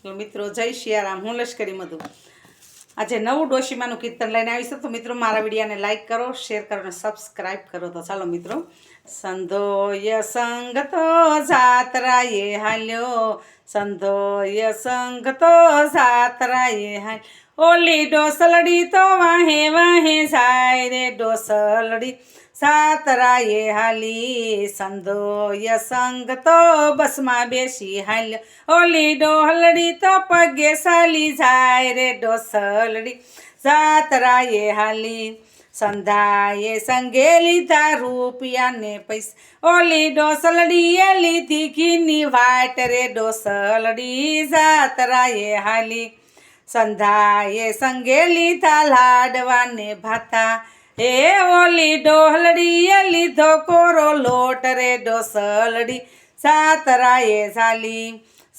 તો મિત્રો જય શિયારામ, હું લશ્કરી મધુ. આજે નવું ડોશીમાનું કીર્તન લઈને આવીશું. તો મિત્રો મારા વિડીયોને લાઈક કરો, શેર કરો અને સબસ્ક્રાઈબ કરો. તો ચાલો મિત્રો. સંધોય સંગ તો જાતરાએ હાલ્યો, સંધોય સંગ તો જાતરાએ હાલ. ઓલી ડોસલડી તો વાહે વાહે જાય રે ડોસલડી સાતરાએ હાલી. સંધોય સંગ તો બસમાં બેસી હાલ્યો, ઓલી ડોહલડી તો પગે સાલી જાય રે ડોસલડી સાતરાએ હાલી. સંધાએ સંગે લીધા રૂપિયા ને પૈસા, ઓલી ડોસલડીએ લીધી ઘીની વાટ રે ડોસલડી સાતરાએ હાલી. સંધાએ સંગે લીધા લાડવા ને ભાતા, એ ઓલી ડોહલડીએ લીધો કોરો લોટ રે ડોસલડી સાતરાએ ચાલી.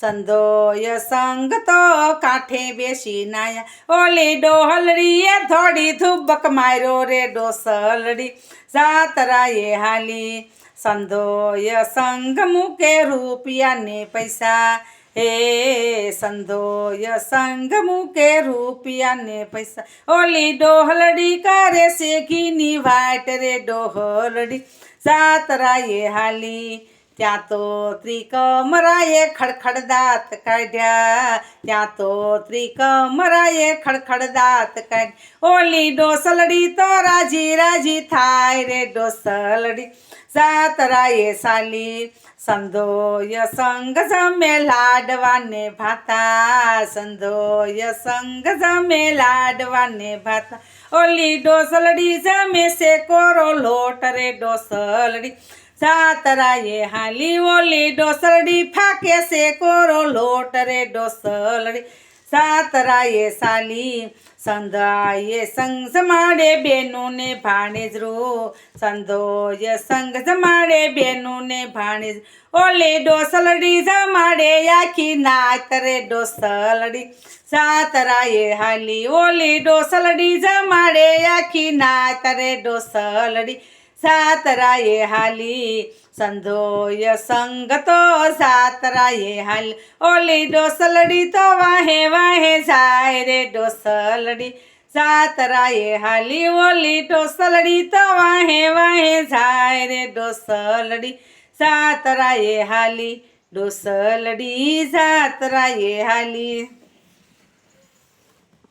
સંધોય સંગ તો કાંઠે બેસી નાયા, ઓલી ડોહલડીએ થોડી ધુબક માર્યો રે ડોસલડી સાતરાએ હાલી. સંધોય સંગ મૂકે રૂપિયા ને પૈસા, હે સંધોય સંગ મૂકે રૂપિયા ને પૈસા, ઓલી ડોહલડી કરે છે ઘીની વાટ રે ડોહલડી સાતરાએ હાલી. ત્યાં તો ત્રિકમરાએ ખડખડ દાંત કાઢ્યા, ત્યાં તો ત્રિકમરાએ ખડખડ દાંત કાઢ્યા, ઓલી ડોસલડી તો રાજી રાજી થાય રે ડોસલડી સાતરાએ સાલી. સંધોય સંગ જમે લાડવાને ભાતા, સંધોય સંગ જમે લાડવાને ભાતા, ઓલી ડોસલડી જમે છે કોરો લોટ રે ડોસલડી સાતરાએ હાલી. ઓલી ડોસલડી ફાકે છે કોરો લોટ રે ડોસલડી સાતરાએ સાલી. સંધાએ સંગ જમાડે બેનું ને ભાણેજરું, સંધોય સંગ જમાડે બેનું ને ભાણેજ, ઓલી ડોસલડી જમાડે આખી નાત રે ડોસલડી સાતરાએ હાલી. ઓલી ડોસલડી જમાડે આખી નાત રે ડોસલડી સાતરાએ હાલી. સંધોય સંગ તો સાતરાએ હાલ, ઓલી ડોસલડી તો વાહે વાહે જાય રે ડોસલડી સાતરાએ હાલી. ઓલી ડોસલડી તો વાહે વાહે જાય રે ડોસલડી સાતરાએ હાલી. ડોસલડી સાતરાએ હાલી.